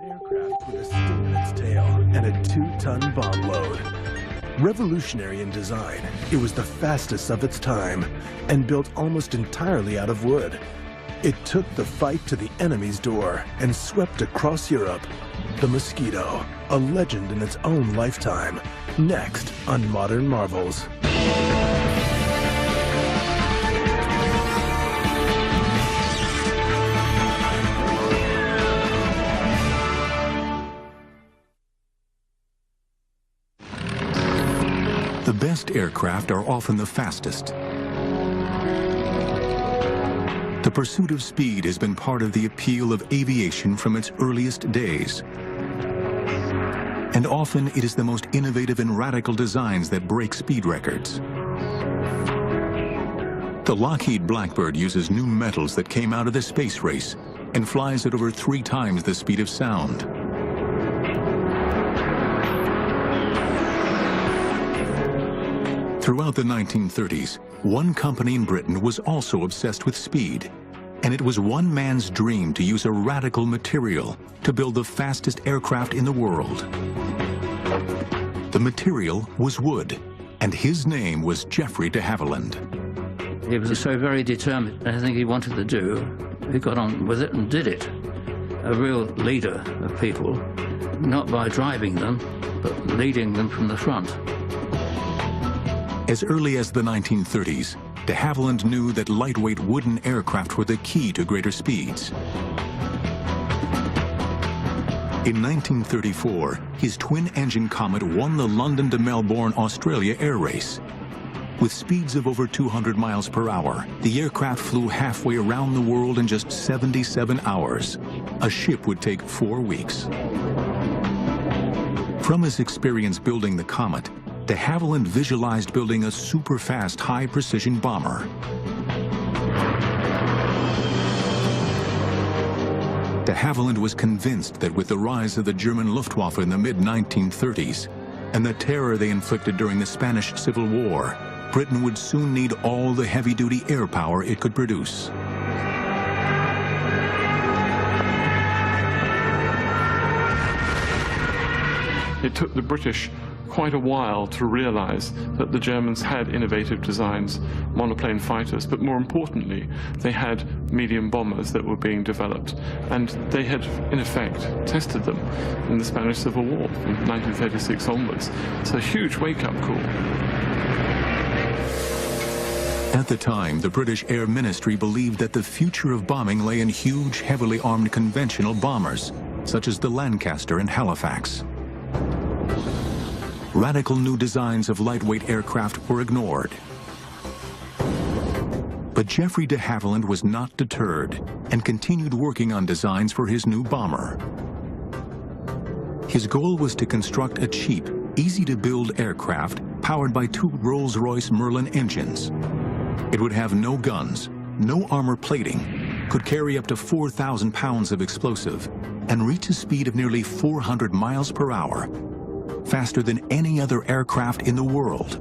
Aircraft with a sting in its tail and a 2-ton bomb load. Revolutionary in design, it was the fastest of its time and built almost entirely out of wood. It took the fight to the enemy's door and swept across Europe. The Mosquito, a legend in its own lifetime. Next on Modern Marvels. The best aircraft are often the fastest. The pursuit of speed has been part of the appeal of aviation from its earliest days. And often it is the most innovative and radical designs that break speed records. The Lockheed Blackbird uses new metals that came out of the space race and flies at over 3 times the speed of sound. Throughout the 1930s, one company in Britain was also obsessed with speed, and it was one man's dream to use a radical material to build the fastest aircraft in the world. The material was wood, and his name was Geoffrey de Havilland. He was so very determined. Anything he wanted to do, he got on with it and did it. A real leader of people, not by driving them, but leading them from the front. As early as the 1930s, de Havilland knew that lightweight wooden aircraft were the key to greater speeds. In 1934, his twin-engine Comet won the London to Melbourne, Australia air race. With speeds of over 200 miles per hour, the aircraft flew halfway around the world in just 77 hours. A ship would take 4 weeks. From his experience building the Comet, de Havilland visualized building a super-fast, high-precision bomber. De Havilland was convinced that with the rise of the German Luftwaffe in the mid-1930s and the terror they inflicted during the Spanish Civil War, Britain would soon need all the heavy-duty air power it could produce. It took the British quite a while to realize that the Germans had innovative designs, monoplane fighters, but more importantly, they had medium bombers that were being developed. And they had, in effect, tested them in the Spanish Civil War from 1936 onwards. It's a huge wake-up call. At the time, the British Air Ministry believed that the future of bombing lay in huge, heavily armed conventional bombers, such as the Lancaster and Halifax. Radical new designs of lightweight aircraft were ignored. But Geoffrey de Havilland was not deterred and continued working on designs for his new bomber. His goal was to construct a cheap, easy-to-build aircraft powered by 2 Rolls-Royce Merlin engines. It would have no guns, no armor plating, could carry up to 4,000 pounds of explosive, and reach a speed of nearly 400 miles per hour, faster than any other aircraft in the world.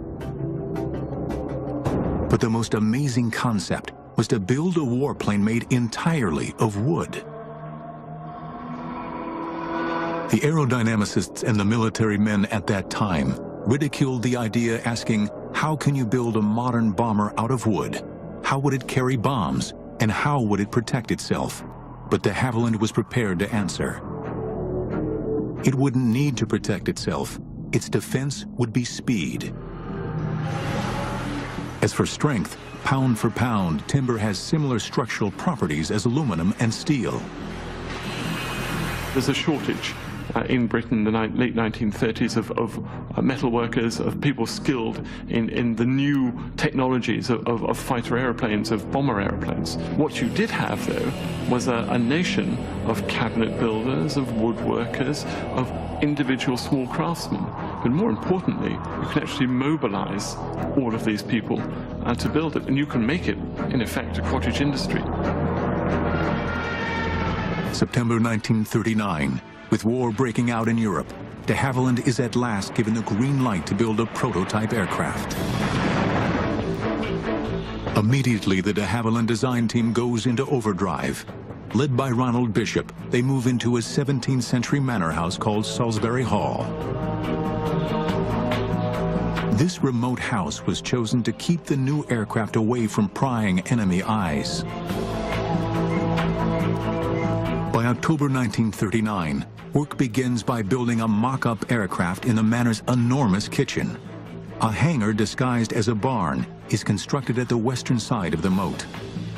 But the most amazing concept was to build a warplane made entirely of wood. The aerodynamicists and the military men at that time ridiculed the idea, asking, how can you build a modern bomber out of wood? How would it carry bombs? And how would it protect itself? But de Havilland was prepared to answer. It wouldn't need to protect itself. Its defense would be speed. As for strength, pound for pound, timber has similar structural properties as aluminum and steel. There's a shortage in Britain in the late 1930s of metal workers, of people skilled in the new technologies of fighter airplanes, of bomber airplanes. What you did have, though, was a nation of cabinet builders, of woodworkers, of individual small craftsmen. But more importantly, you can actually mobilize all of these people to build it, and you can make it, in effect, a cottage industry. September 1939. With war breaking out in Europe, de Havilland is at last given the green light to build a prototype aircraft. Immediately, the de Havilland design team goes into overdrive. Led by Ronald Bishop, they move into a 17th century manor house called Salisbury Hall. This remote house was chosen to keep the new aircraft away from prying enemy eyes. By October 1939, work begins by building a mock-up aircraft in the manor's enormous kitchen. A hangar disguised as a barn is constructed at the western side of the moat.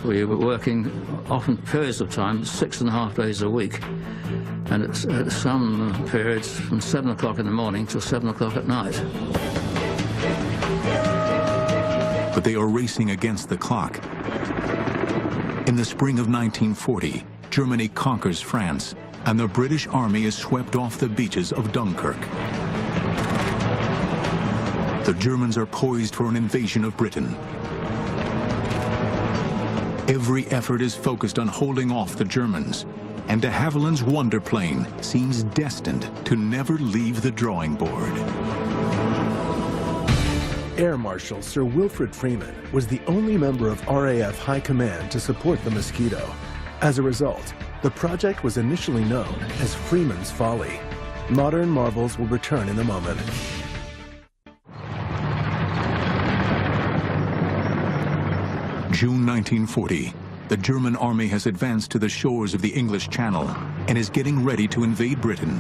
We were working often periods of time, 6.5 days a week, and at some periods from 7 o'clock in the morning till 7 o'clock at night. But they are racing against the clock. In the spring of 1940, Germany conquers France, and the British Army is swept off the beaches of Dunkirk. The Germans are poised for an invasion of Britain. Every effort is focused on holding off the Germans, and de Havilland's Wonder plane seems destined to never leave the drawing board. Air Marshal Sir Wilfrid Freeman was the only member of RAF High Command to support the Mosquito. As a result, the project was initially known as Freeman's Folly. Modern marvels will return in a moment. June 1940, the German army has advanced to the shores of the English Channel and is getting ready to invade Britain.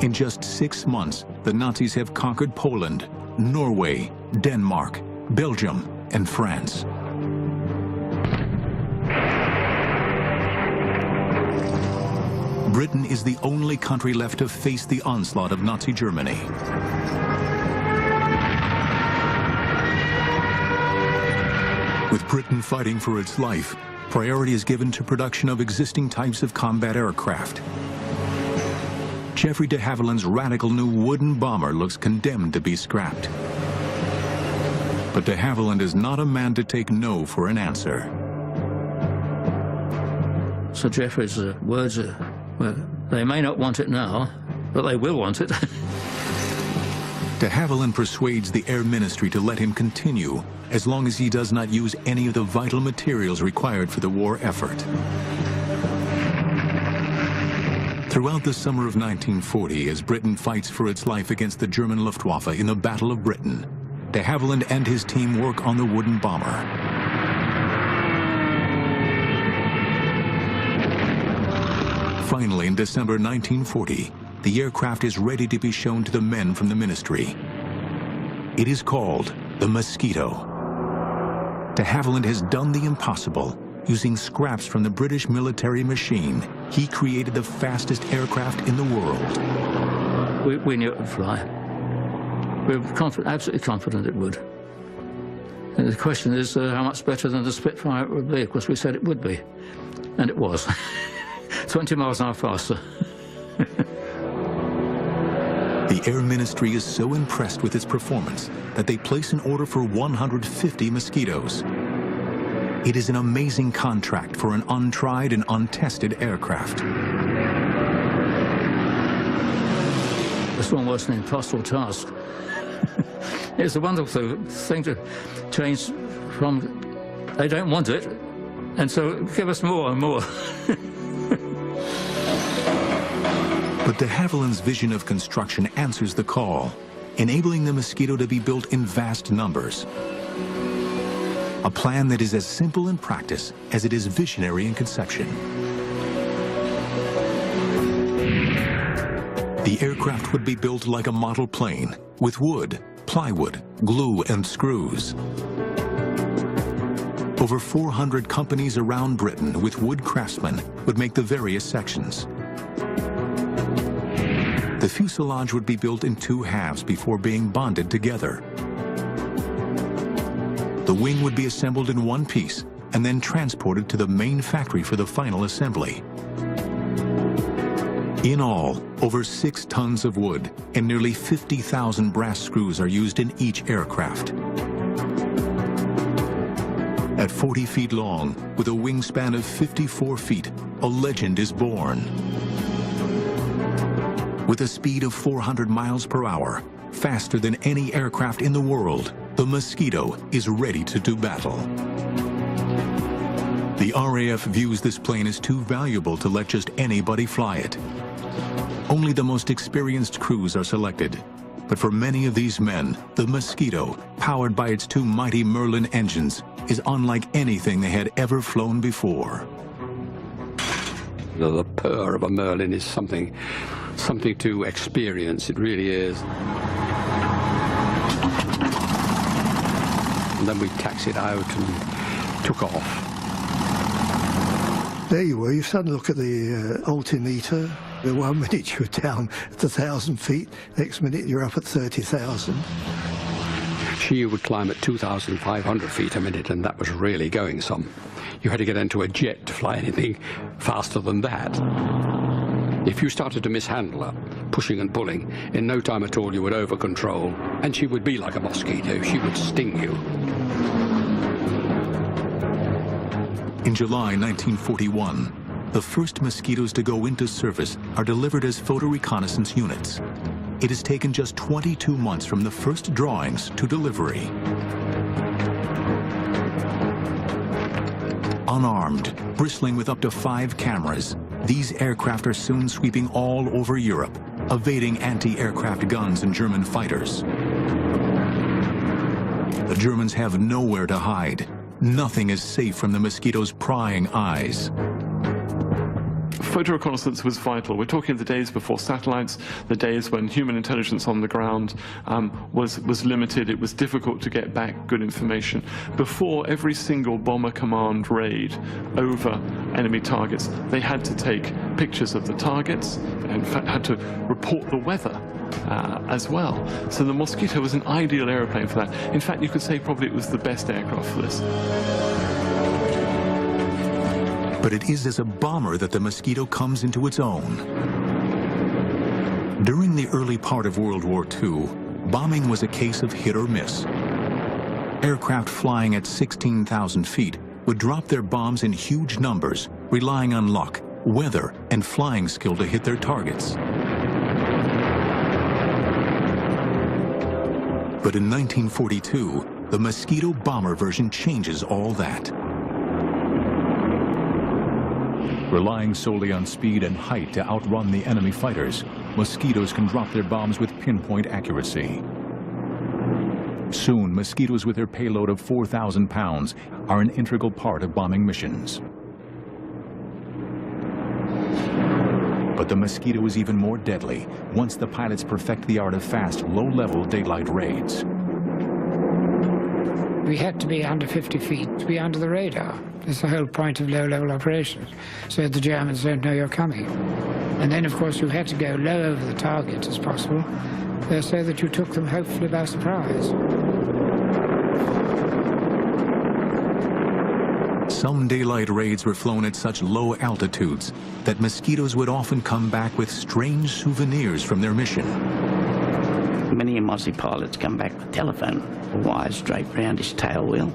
In just 6 months, the Nazis have conquered Poland, Norway, Denmark, Belgium, and France. Britain is the only country left to face the onslaught of Nazi Germany. With Britain fighting for its life, priority is given to production of existing types of combat aircraft. Geoffrey de Havilland's radical new wooden bomber looks condemned to be scrapped. But de Havilland is not a man to take no for an answer. So Geoffrey's words are, well, they may not want it now, but they will want it. De Havilland persuades the Air Ministry to let him continue as long as he does not use any of the vital materials required for the war effort. Throughout the summer of 1940, as Britain fights for its life against the German Luftwaffe in the Battle of Britain, de Havilland and his team work on the wooden bomber. Finally, in December 1940, the aircraft is ready to be shown to the men from the ministry. It is called the Mosquito. De Havilland has done the impossible. Using scraps from the British military machine, he created the fastest aircraft in the world. We knew it would fly. We were absolutely confident it would. And the question is how much better than the Spitfire it would be. Of course, we said it would be, and it was. 20 miles an hour faster. The Air Ministry is so impressed with its performance that they place an order for 150 Mosquitoes. It is an amazing contract for an untried and untested aircraft. This one was an impossible task. It's a wonderful thing to change from, they don't want it, and so give us more and more. But de Havilland's vision of construction answers the call, enabling the Mosquito to be built in vast numbers. A plan that is as simple in practice as it is visionary in conception. The aircraft would be built like a model plane, with wood, plywood, glue, and screws. Over 400 companies around Britain with wood craftsmen would make the various sections. The fuselage would be built in 2 halves before being bonded together. The wing would be assembled in one piece and then transported to the main factory for the final assembly. In all, over 6 tons of wood and nearly 50,000 brass screws are used in each aircraft. At 40 feet long, with a wingspan of 54 feet, a legend is born. With a speed of 400 miles per hour, faster than any aircraft in the world, the Mosquito is ready to do battle. The The RAF views this plane as too valuable to let just anybody fly it. Only the most experienced crews are selected. But for many of these men, the Mosquito, powered by its two mighty Merlin engines, is unlike anything they had ever flown before. The purr of a Merlin is something to experience. It really is. And then we taxied out and took off. There you were. You suddenly look at the altimeter. The 1 minute you're down at 1,000 feet, next minute you're up at 30,000. She would climb at 2,500 feet a minute, and that was really going some. You had to get into a jet to fly anything faster than that. If you started to mishandle her, pushing and pulling, in no time at all you would over control, and she would be like a mosquito. She would sting you. In July 1941, the first Mosquitoes to go into service are delivered as photo reconnaissance units. It has taken just 22 months from the first drawings to delivery. Unarmed, bristling with up to 5 cameras, these aircraft are soon sweeping all over Europe, evading anti-aircraft guns and German fighters. The Germans have nowhere to hide. Nothing is safe from the Mosquito's prying eyes. Photo reconnaissance was vital. We're talking the days before satellites, the days when human intelligence on the ground was limited. It was difficult to get back good information. Before every single bomber command raid over enemy targets, they had to take pictures of the targets and in fact had to report the weather as well. So the Mosquito was an ideal aeroplane for that. In fact, you could say probably it was the best aircraft for this. But it is as a bomber that the Mosquito comes into its own. During the early part of World War II, bombing was a case of hit or miss. Aircraft flying at 16,000 feet would drop their bombs in huge numbers, relying on luck, weather, and flying skill to hit their targets. But in 1942, the Mosquito bomber version changes all that. Relying solely on speed and height to outrun the enemy fighters, Mosquitoes can drop their bombs with pinpoint accuracy. Soon, Mosquitoes with their payload of 4,000 pounds are an integral part of bombing missions. But the Mosquito is even more deadly once the pilots perfect the art of fast, low-level daylight raids. We had to be under 50 feet to be under the radar. That's the whole point of low-level operations, so the Germans don't know you're coming. And then, of course, you had to go low over the target as possible, so that you took them hopefully by surprise. Some daylight raids were flown at such low altitudes that Mosquitoes would often come back with strange souvenirs from their mission. Many of Aussie pilots come back with telephone wires draped around his tail wheel.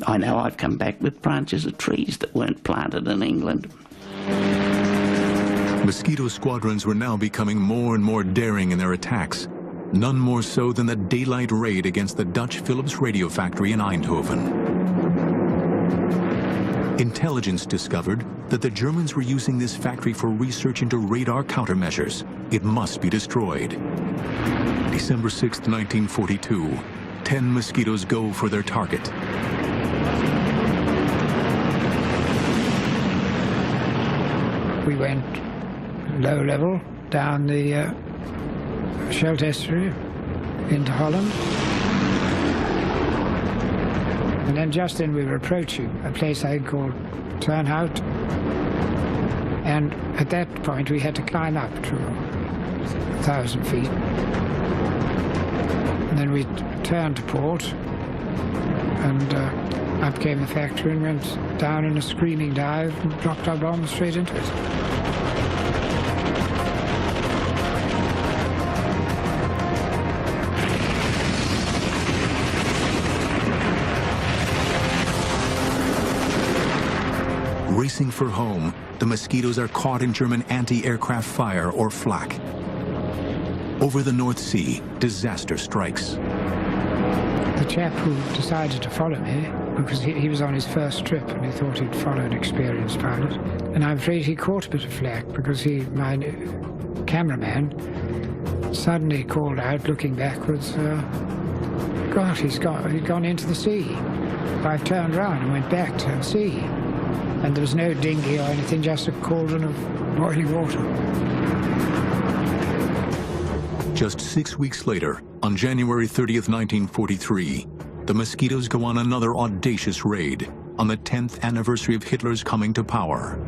I know I've come back with branches of trees that weren't planted in England. Mosquito squadrons were now becoming more and more daring in their attacks, none more so than the daylight raid against the Dutch Philips radio factory in Eindhoven. Intelligence discovered that the Germans were using this factory for research into radar countermeasures. It must be destroyed. December 6, 1942, 10 Mosquitoes go for their target. We went low level down the Scheldt estuary into Holland. And then just then we were approaching a place I think called Turnhout. And at that point we had to climb up to 1,000 feet. And then we turned to port, and up came the factory and went down in a screaming dive and dropped our bombs straight into it. Racing for home, the Mosquitoes are caught in German anti-aircraft fire, or flak. Over the North Sea, disaster strikes. The chap who decided to follow me because he was on his first trip and he thought he'd follow an experienced pilot. And I'm afraid he caught a bit of flack because my cameraman suddenly called out, looking backwards, God, he'd gone into the sea. I turned round and went back to sea. And there was no dinghy or anything, just a cauldron of boiling water. Just 6 weeks later, on January 30th, 1943, the Mosquitoes go on another audacious raid on the 10th anniversary of Hitler's coming to power.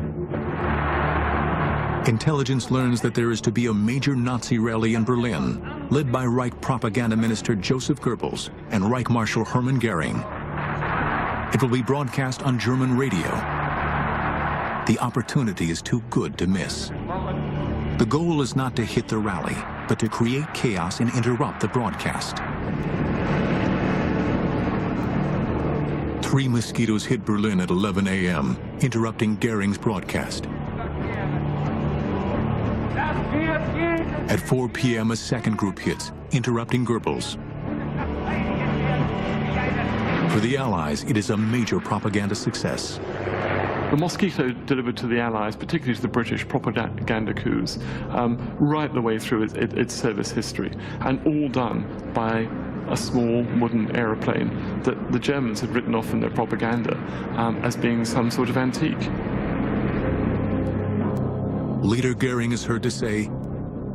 Intelligence learns that there is to be a major Nazi rally in Berlin, led by Reich propaganda minister Joseph Goebbels and Reich Marshal Hermann Goering. It will be broadcast on German radio. The opportunity is too good to miss. The goal is not to hit the rally, but to create chaos and interrupt the broadcast. 3 Mosquitoes hit Berlin at 11 a.m., interrupting Goering's broadcast. At 4 p.m., a second group hits, interrupting Goebbels. For the Allies, it is a major propaganda success. The Mosquito delivered to the Allies, particularly to the British, propaganda coups right the way through its service history, and all done by a small wooden aeroplane that the Germans had written off in their propaganda as being some sort of antique. Leader Goering is heard to say,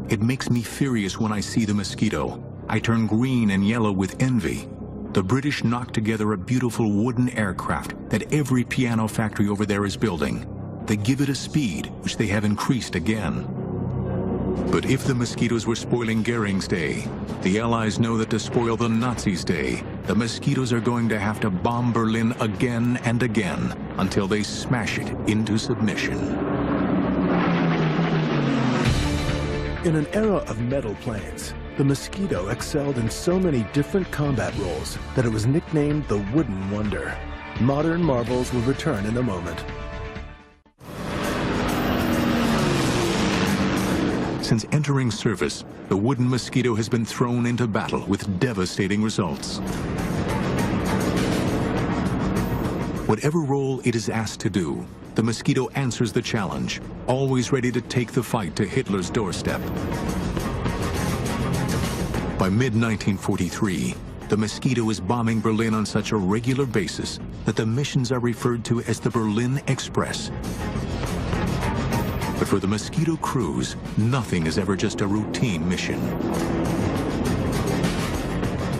"It makes me furious when I see the Mosquito. I turn green and yellow with envy. The British knocked together a beautiful wooden aircraft that every piano factory over there is building. They give it a speed, which they have increased again." But if the Mosquitoes were spoiling Goering's day, the Allies know that to spoil the Nazis' day, the Mosquitoes are going to have to bomb Berlin again and again until they smash it into submission. In an era of metal planes, the Mosquito excelled in so many different combat roles that it was nicknamed the Wooden Wonder. Modern marvels will return in a moment. Since entering service, the wooden Mosquito has been thrown into battle with devastating results. Whatever role it is asked to do, the Mosquito answers the challenge, always ready to take the fight to Hitler's doorstep. By mid-1943, the Mosquito is bombing Berlin on such a regular basis that the missions are referred to as the Berlin Express. But for the Mosquito crews, nothing is ever just a routine mission.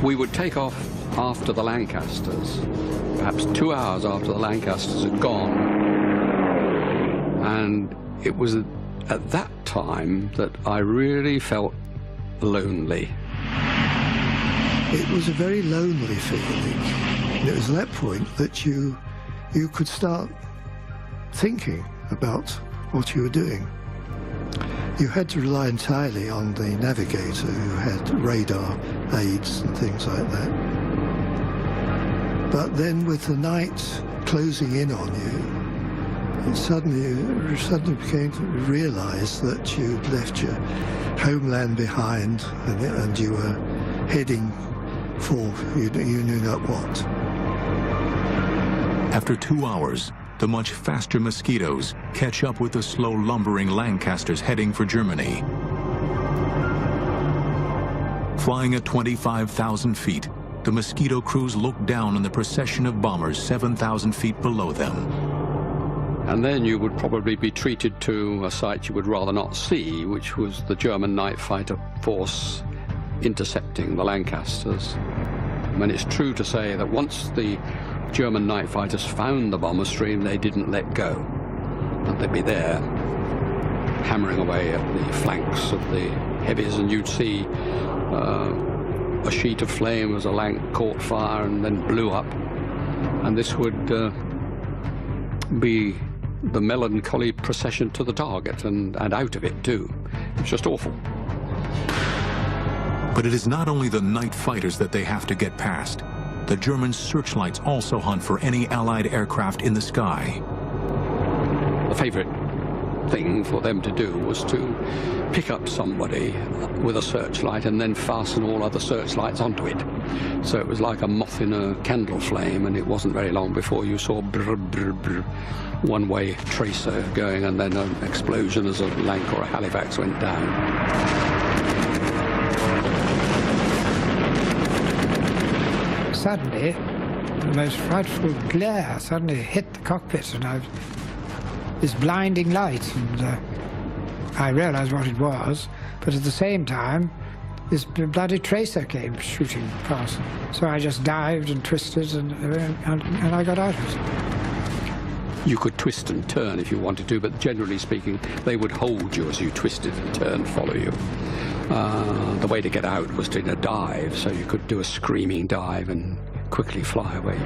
We would take off after the Lancasters, perhaps 2 hours after the Lancasters had gone. And it was at that time that I really felt lonely. It was a very lonely feeling. And it was at that point that you could start thinking about what you were doing. You had to rely entirely on the navigator who had radar aids and things like that. But then with the night closing in on you, you suddenly began to realize that you'd left your homeland behind and you were heading for you knew not what. After 2 hours, the much faster Mosquitoes catch up with the slow lumbering Lancasters heading for Germany. Flying at 25,000 feet, the Mosquito crews look down on the procession of bombers 7,000 feet below them. And then you would probably be treated to a sight you would rather not see, which was the German night fighter force intercepting the Lancasters. I mean, it's true to say that once the German night fighters found the bomber stream, they didn't let go. And they'd be there, hammering away at the flanks of the heavies, and you'd see a sheet of flame as a Lanc caught fire and then blew up. And this would be the melancholy procession to the target and out of it too. It's just awful. But it is not only the night fighters that they have to get past. The German searchlights also hunt for any Allied aircraft in the sky. The favorite thing for them to do was to pick up somebody with a searchlight and then fasten all other searchlights onto it. So it was like a moth in a candle flame, and it wasn't very long before you saw brr, brr, brr, one-way tracer going, and then an explosion as a Lanc or a Halifax went down. Suddenly, the most frightful glare suddenly hit the cockpit, and this blinding light, and I realized what it was, but at the same time, this bloody tracer came shooting past. So I just dived and twisted, and I got out of it. You could twist and turn if you wanted to, but generally speaking, they would hold you as you twisted and turned, follow you. The way to get out was in a dive, so you could do a screaming dive and quickly fly away.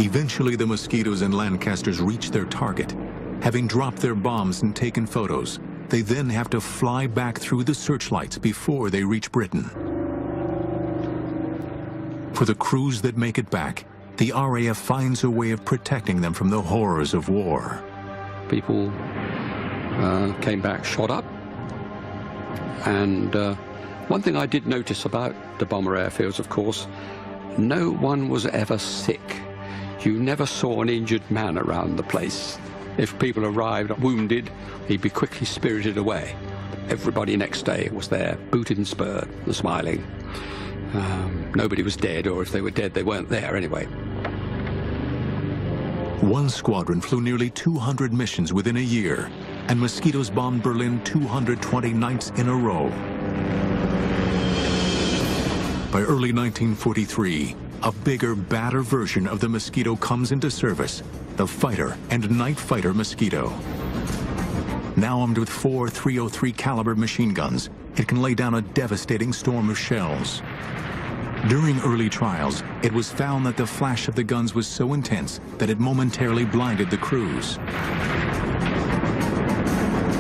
Eventually, the Mosquitoes and Lancasters reach their target. Having dropped their bombs and taken photos, they then have to fly back through the searchlights before they reach Britain. For the crews that make it back, the RAF finds a way of protecting them from the horrors of war. People came back shot up, and one thing I did notice about the bomber airfields, of course, no one was ever sick. You never saw an injured man around the place. If people arrived wounded, he'd be quickly spirited away. Everybody next day was there, booted and spurred and smiling. Nobody was dead, or if they were dead, they weren't there anyway. One squadron flew nearly 200 missions within a year, and Mosquitoes bombed Berlin 220 nights in a row. By early 1943, a bigger, badder version of the Mosquito comes into service, the fighter and night fighter Mosquito. Now armed with 4 .303 caliber machine guns, it can lay down a devastating storm of shells. During early trials, it was found that the flash of the guns was so intense that it momentarily blinded the crews.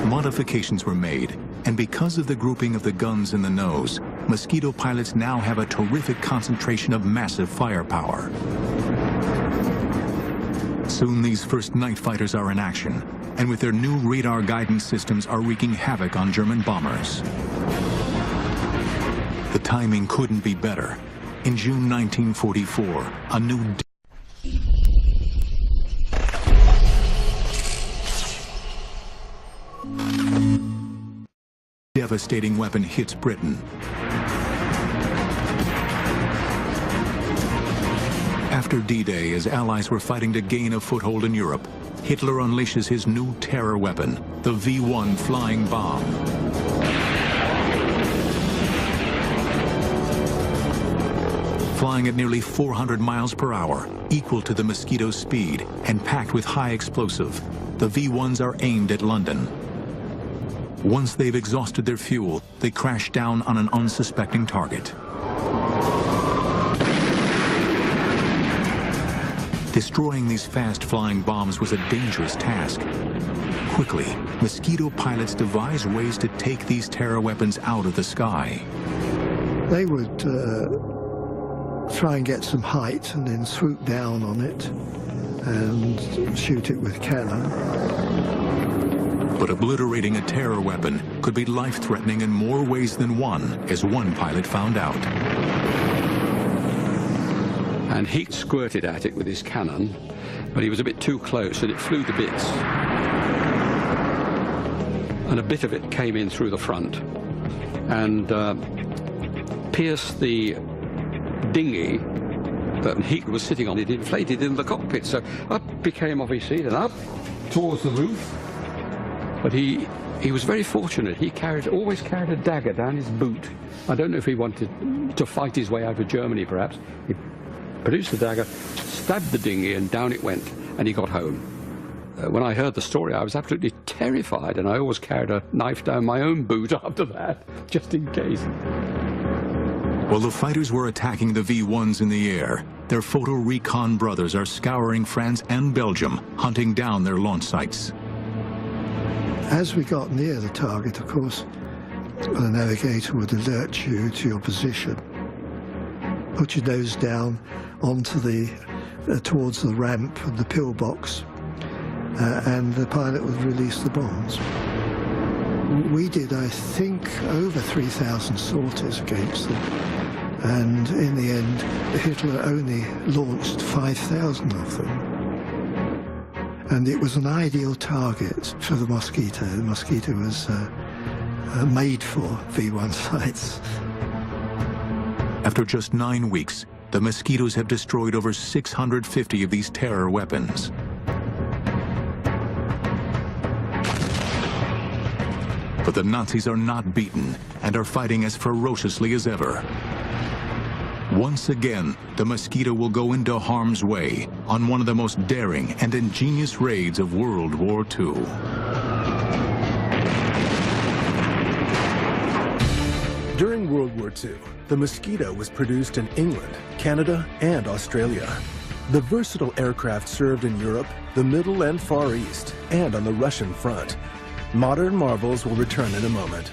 Modifications were made, and because of the grouping of the guns in the nose, Mosquito pilots now have a terrific concentration of massive firepower. Soon these first night fighters are in action, and with their new radar guidance systems are wreaking havoc on German bombers. The timing couldn't be better. In June 1944, a new devastating weapon hits Britain. After D-Day, as Allies were fighting to gain a foothold in Europe, Hitler unleashes his new terror weapon, the V1 flying bomb. Flying at nearly 400 miles per hour, equal to the Mosquito's speed, and packed with high explosive, the V1s are aimed at London. Once they've exhausted their fuel, they crash down on an unsuspecting target. Destroying these fast-flying bombs was a dangerous task. Quickly, Mosquito pilots devised ways to take these terror weapons out of the sky. They would try and get some height and then swoop down on it and shoot it with cannon. But obliterating a terror weapon could be life-threatening in more ways than one, as one pilot found out. And he squirted at it with his cannon, but he was a bit too close and it flew to bits. And a bit of it came in through the front and pierced the dinghy that Heat was sitting on. It inflated in the cockpit, so up he came off his seat and up towards the roof. But he was very fortunate. He always carried a dagger down his boot. I don't know if he wanted to fight his way out of Germany, perhaps. He produced the dagger, stabbed the dinghy, and down it went, and he got home. When I heard the story, I was absolutely terrified, and I always carried a knife down my own boot after that, just in case. While the fighters were attacking the V1s in the air, their photo recon brothers are scouring France and Belgium, hunting down their launch sites. As we got near the target, of course, the navigator would alert you to your position. Put your nose down onto towards the ramp and the pillbox, and the pilot would release the bombs. We did, I think, over 3,000 sorties against them, and in the end, Hitler only launched 5,000 of them. And it was an ideal target for the Mosquito. The Mosquito was made for V1 sites. After just 9 weeks, the Mosquitoes have destroyed over 650 of these terror weapons. But the Nazis are not beaten and are fighting as ferociously as ever. Once again, the Mosquito will go into harm's way on one of the most daring and ingenious raids of World War II. During World War II, the Mosquito was produced in England, Canada, and Australia. The versatile aircraft served in Europe, the Middle and Far East, and on the Russian front. Modern marvels will return in a moment.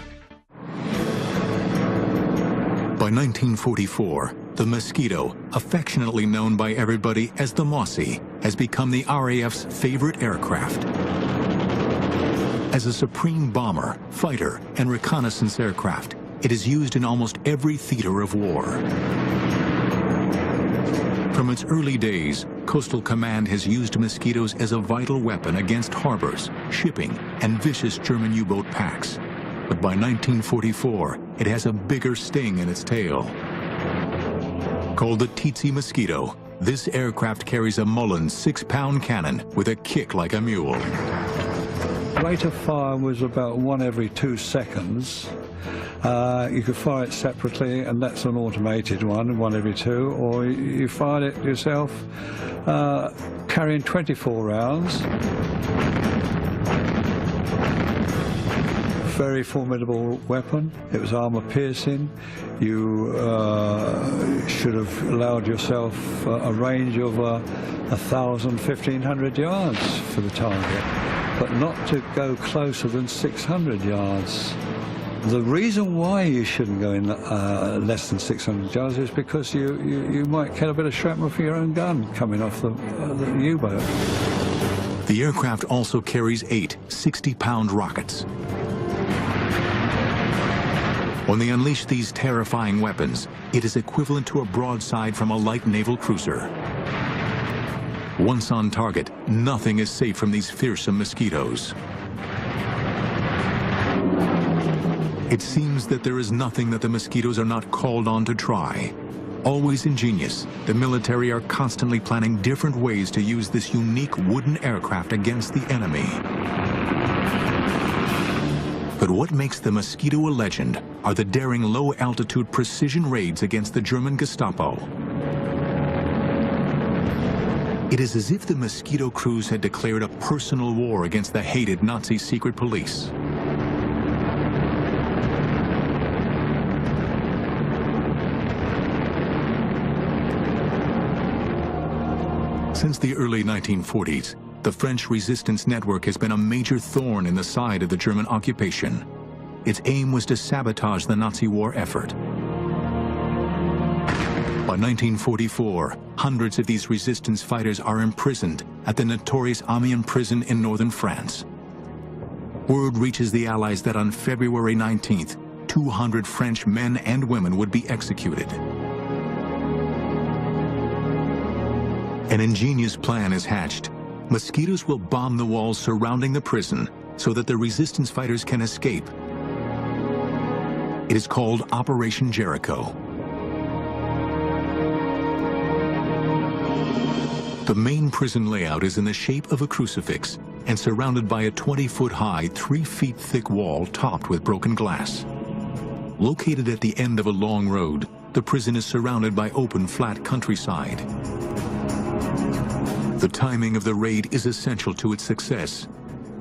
By 1944, the Mosquito, affectionately known by everybody as the Mossy, has become the RAF's favorite aircraft. As a supreme bomber, fighter, and reconnaissance aircraft, it is used in almost every theater of war. From its early days, Coastal Command has used Mosquitoes as a vital weapon against harbors, shipping, and vicious German U-boat packs. But by 1944, it has a bigger sting in its tail. Called the Tsetse Mosquito, this aircraft carries a Mullen 6-pound cannon with a kick like a mule. Rate of fire was about 1 every 2 seconds. You could fire it separately, and that's an automated one, 1 every 2, or you fired it yourself, carrying 24 rounds. Very formidable weapon. It was armor piercing. You should have allowed yourself a range of 1,000, 1,500 yards for the target, but not to go closer than 600 yards. The reason why you shouldn't go in less than 600 yards is because you might get a bit of shrapnel for your own gun coming off the U-boat. The aircraft also carries 8 60-pound rockets. When they unleash these terrifying weapons, it is equivalent to a broadside from a light naval cruiser. Once on target, nothing is safe from these fearsome Mosquitoes. It seems that there is nothing that the Mosquitoes are not called on to try. Always ingenious, the military are constantly planning different ways to use this unique wooden aircraft against the enemy. But what makes the Mosquito a legend are the daring low-altitude precision raids against the German Gestapo. It is as if the Mosquito crews had declared a personal war against the hated Nazi secret police. Since the early 1940s, the French resistance network has been a major thorn in the side of the German occupation. Its aim was to sabotage the Nazi war effort. By 1944, hundreds of these resistance fighters are imprisoned at the notorious Amiens prison in northern France. Word reaches the Allies that on February 19th, 200 French men and women would be executed. An ingenious plan is hatched. Mosquitoes will bomb the walls surrounding the prison so that the resistance fighters can escape. It is called Operation Jericho. The main prison layout is in the shape of a crucifix and surrounded by a 20-foot-high, 3-feet-thick wall topped with broken glass. Located at the end of a long road, the prison is surrounded by open, flat countryside. The timing of the raid is essential to its success.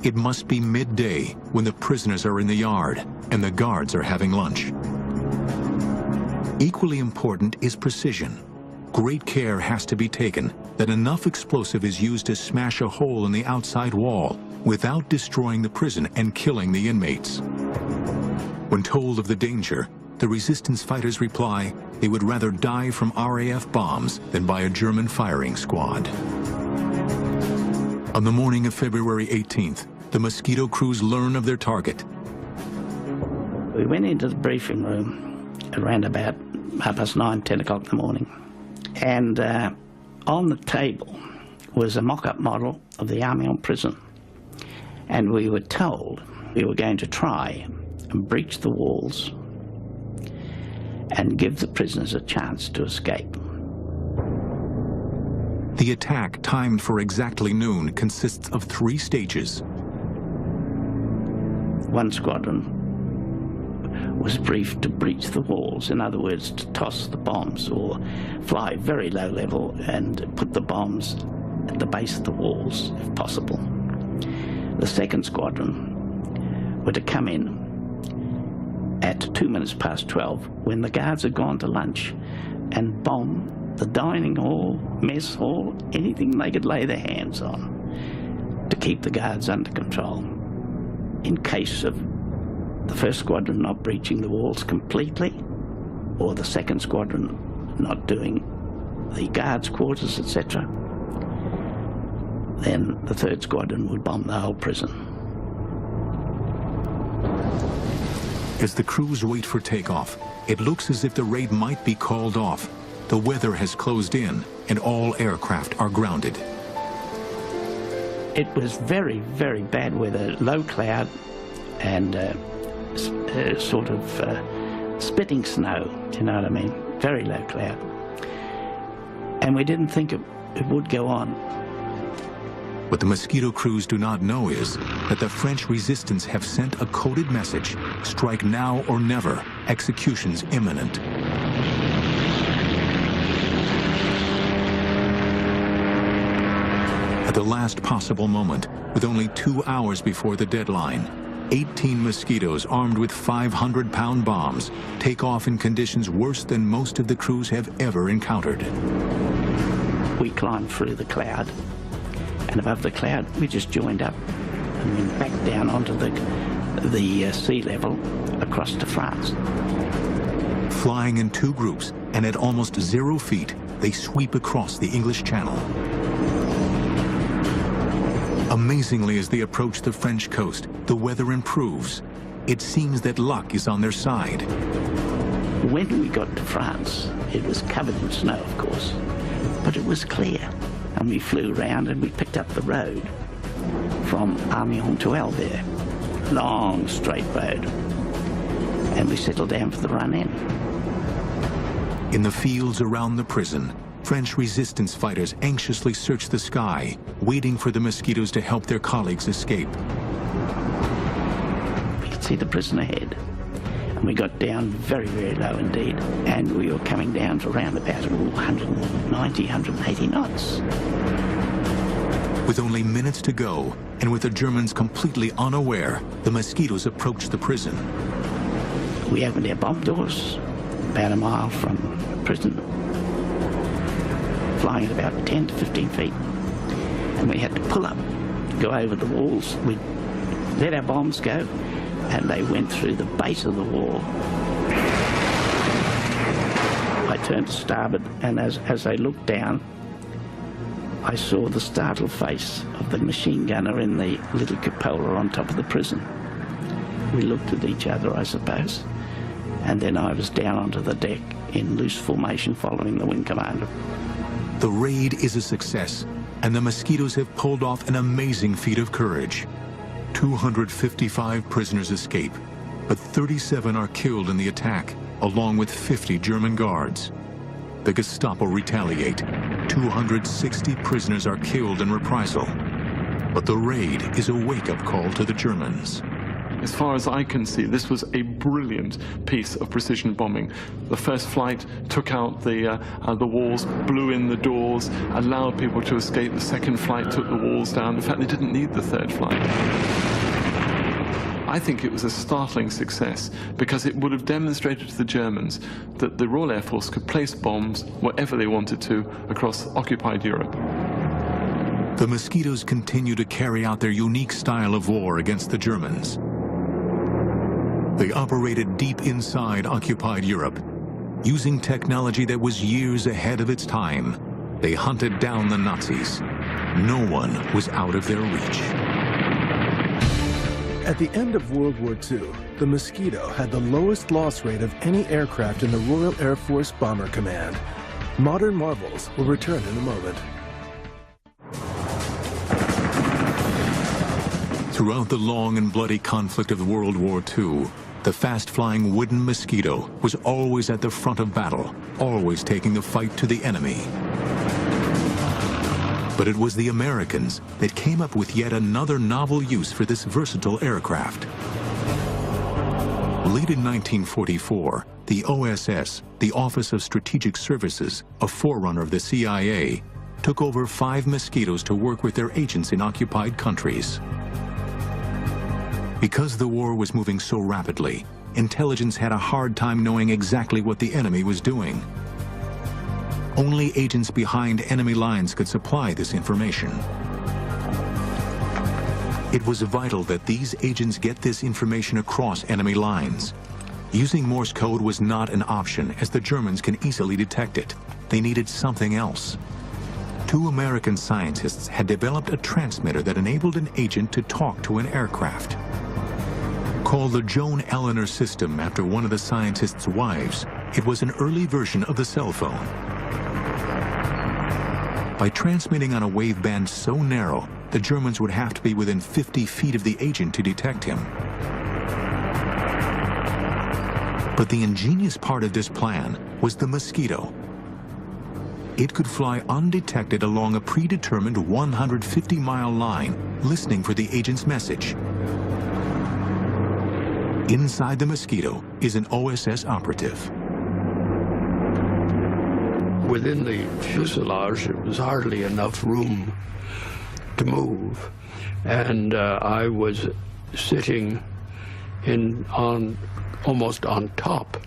It must be midday when the prisoners are in the yard and the guards are having lunch. Equally important is precision. Great care has to be taken that enough explosive is used to smash a hole in the outside wall without destroying the prison and killing the inmates. When told of the danger, the resistance fighters reply they would rather die from RAF bombs than by a German firing squad. On the morning of February 18th, the Mosquito crews learn of their target. We went into the briefing room around about 9:30, 10 o'clock in the morning. And on the table was a mock-up model of the Amiens prison. And we were told we were going to try and breach the walls and give the prisoners a chance to escape. The attack, timed for exactly noon, consists of 3 stages. One squadron was briefed to breach the walls, in other words, to toss the bombs or fly very low level and put the bombs at the base of the walls, if possible. The second squadron were to come in at 12:02 when the guards had gone to lunch and bomb the dining hall, mess hall, anything they could lay their hands on to keep the guards under control. In case of the first squadron not breaching the walls completely, or the second squadron not doing the guards' quarters, etc., then the third squadron would bomb the whole prison. As the crews wait for takeoff, it looks as if the raid might be called off. The weather has closed in, and all aircraft are grounded. It was very, very bad weather, low cloud and sort of spitting snow, do you know what I mean? Very low cloud. And we didn't think it would go on. What the Mosquito crews do not know is that the French resistance have sent a coded message: strike now or never, execution's imminent. At the last possible moment, with only 2 hours before the deadline, 18 Mosquitoes armed with 500-pound bombs take off in conditions worse than most of the crews have ever encountered. We climbed through the cloud, and above the cloud we just joined up and went back down onto the sea level across to France. Flying in 2 groups and at almost 0 feet, they sweep across the English Channel. Amazingly, as they approach the French coast, the weather improves. It seems that luck is on their side. When we got to France, it was covered in snow, of course, but it was clear. And we flew around and we picked up the road from Amiens to Albert. Long, straight road. And we settled down for the run-in. In the fields around the prison, French resistance fighters anxiously search the sky, waiting for the Mosquitoes to help their colleagues escape. We could see the prison ahead. And we got down very, very low indeed. And we were coming down to around about 190, 180 knots. With only minutes to go, and with the Germans completely unaware, the Mosquitoes approached the prison. We opened our bomb doors about a mile from the prison, flying at about 10 to 15 feet. And we had to pull up to go over the walls. We let our bombs go, and they went through the base of the wall. I turned to starboard, and as I looked down, I saw the startled face of the machine gunner in the little cupola on top of the prison. We looked at each other, I suppose, and then I was down onto the deck in loose formation following the wing commander. The raid is a success, and the Mosquitoes have pulled off an amazing feat of courage. 255 prisoners escape, but 37 are killed in the attack, along with 50 German guards. The Gestapo retaliate. 260 prisoners are killed in reprisal. But the raid is a wake-up call to the Germans. As far as I can see, this was a brilliant piece of precision bombing. The first flight took out the walls, blew in the doors, allowed people to escape. The second flight took the walls down. In fact, they didn't need the third flight. I think it was a startling success because it would have demonstrated to the Germans that the Royal Air Force could place bombs wherever they wanted to across occupied Europe. The Mosquitoes continue to carry out their unique style of war against the Germans. They operated deep inside occupied Europe. Using technology that was years ahead of its time, they hunted down the Nazis. No one was out of their reach. At the end of World War II, the Mosquito had the lowest loss rate of any aircraft in the Royal Air Force Bomber Command. Modern marvels will return in a moment. Throughout the long and bloody conflict of World War II, the fast-flying wooden Mosquito was always at the front of battle, always taking the fight to the enemy. But it was the Americans that came up with yet another novel use for this versatile aircraft. Late in 1944, the OSS, the Office of Strategic Services, a forerunner of the CIA, took over 5 Mosquitoes to work with their agents in occupied countries. Because the war was moving so rapidly, intelligence had a hard time knowing exactly what the enemy was doing. Only agents behind enemy lines could supply this information. It was vital that these agents get this information across enemy lines. Using Morse code was not an option, as the Germans can easily detect it. They needed something else. 2 American scientists had developed a transmitter that enabled an agent to talk to an aircraft. Called the Joan Eleanor system after one of the scientists' wives, it was an early version of the cell phone. By transmitting on a waveband so narrow, the Germans would have to be within 50 feet of the agent to detect him. But the ingenious part of this plan was the Mosquito. It could fly undetected along a predetermined 150-mile line, listening for the agent's message. Inside the Mosquito is an OSS operative. Within the fuselage, there was hardly enough room to move, and I was sitting almost on top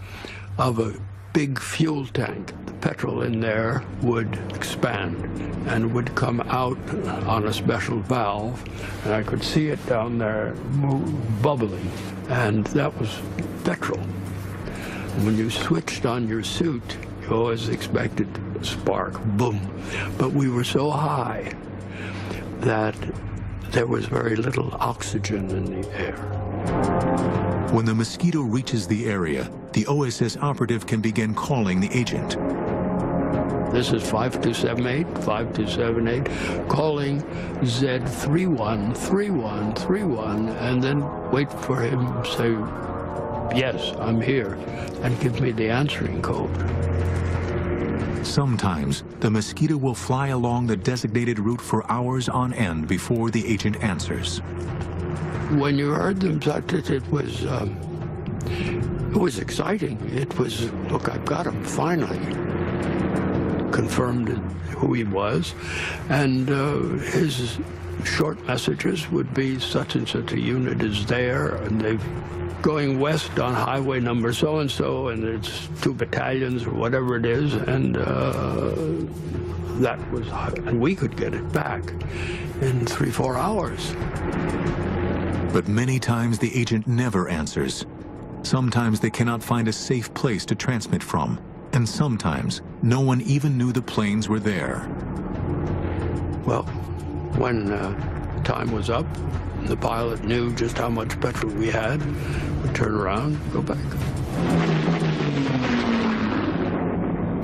of a big fuel tank. The petrol in there would expand and would come out on a special valve, and I could see it down there bubbling, and that was petrol. And when you switched on your suit, you always expected a spark, boom. But we were so high that there was very little oxygen in the air. When the Mosquito reaches the area, the OSS operative can begin calling the agent. This is 5278, 5278, calling Z313131, and then wait for him to say, yes, I'm here, and give me the answering code. Sometimes, the Mosquito will fly along the designated route for hours on end before the agent answers. When you heard them, it was exciting. It was, look, I've got him, finally. Confirmed who he was, and his short messages would be such and such a unit is there, and they've going west on highway number so-and-so, and it's 2 battalions or whatever it is, and and we could get it back in 3-4 hours. But many times the agent never answers. Sometimes they cannot find a safe place to transmit from, and sometimes no one even knew the planes were there. Well, when time was up, the pilot knew just how much petrol we had, we'd turn around, go back.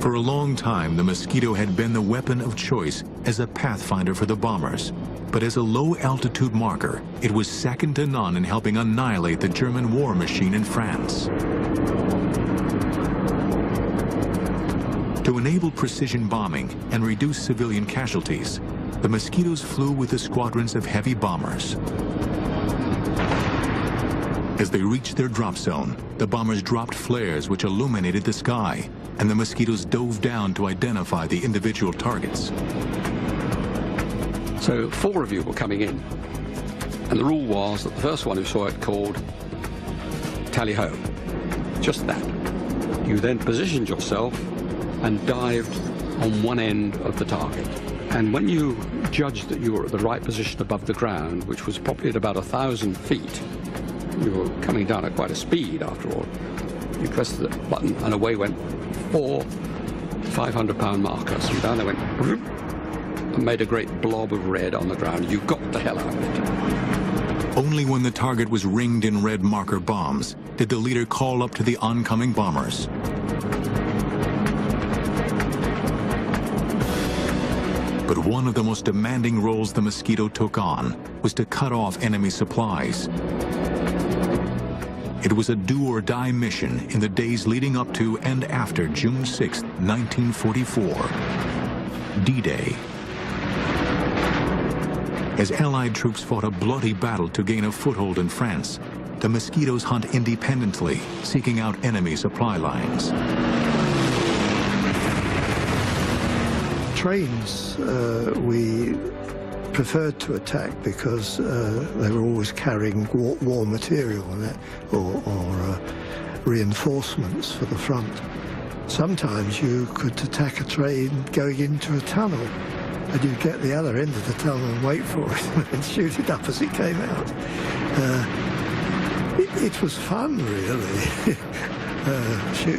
For a long time, the Mosquito had been the weapon of choice as a pathfinder for the bombers. But as a low-altitude marker, it was second to none in helping annihilate the German war machine in France. To enable precision bombing and reduce civilian casualties, the Mosquitoes flew with the squadrons of heavy bombers. As they reached their drop zone, the bombers dropped flares which illuminated the sky, and the Mosquitoes dove down to identify the individual targets. So 4 of you were coming in, and the rule was that the first one who saw it called tally-ho, just that. You then positioned yourself and dived on one end of the target. And when you judged that you were at the right position above the ground, which was probably at about 1,000 feet, you were coming down at quite a speed after all, you pressed the button and away went 4 500-pound markers, and down they went, and made a great blob of red on the ground. You got the hell out of it. Only when the target was ringed in red marker bombs did the leader call up to the oncoming bombers. But one of the most demanding roles the Mosquito took on was to cut off enemy supplies. It was a do-or-die mission in the days leading up to and after June 6, 1944, D-Day. As Allied troops fought a bloody battle to gain a foothold in France, the Mosquitoes hunt independently, seeking out enemy supply lines. Trains we preferred to attack because they were always carrying war material on it, or reinforcements for the front. Sometimes you could attack a train going into a tunnel, and you'd get the other end of the tunnel and wait for it and shoot it up as it came out. It was fun, really,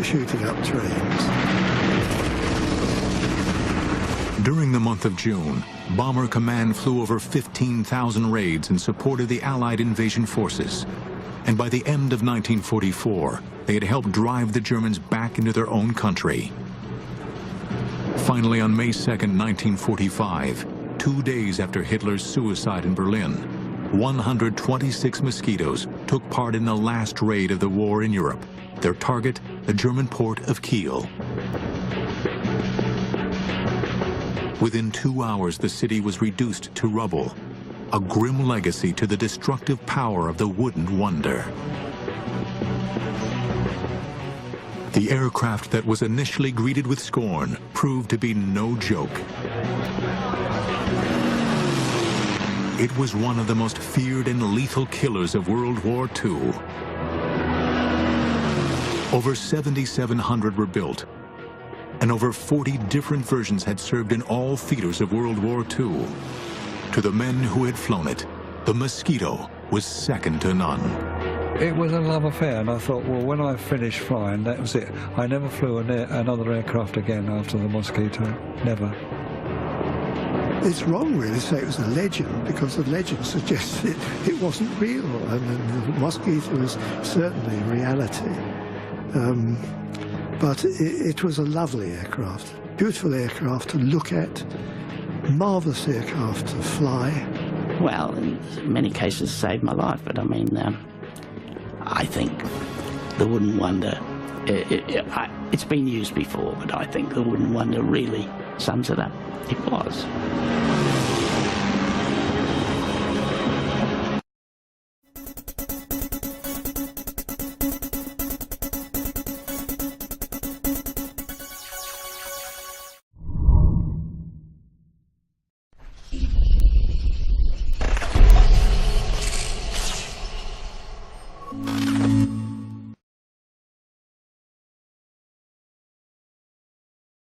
shooting up trains. During the month of June, Bomber Command flew over 15,000 raids in support of the Allied invasion forces. And by the end of 1944, they had helped drive the Germans back into their own country. Finally, on May 2nd, 1945, 2 days after Hitler's suicide in Berlin, 126 Mosquitoes took part in the last raid of the war in Europe. Their target, the German port of Kiel. Within 2 hours, the city was reduced to rubble, a grim legacy to the destructive power of the wooden wonder. The aircraft that was initially greeted with scorn proved to be no joke. It was one of the most feared and lethal killers of World War II. Over 7,700 were built, and over 40 different versions had served in all theaters of World War II. To the men who had flown it, the Mosquito was second to none. It was a love affair, and I thought, well, when I finished flying, that was it. I never flew another aircraft again after the Mosquito. Never. It's wrong, really, to say it was a legend, because the legend suggests it wasn't real. I mean, the Mosquito was certainly reality. But it was a lovely aircraft, beautiful aircraft to look at, marvellous aircraft to fly. Well, in many cases saved my life, but I mean, I think the Wooden Wonder, it's been used before, but I think the Wooden Wonder really sums it up. It was.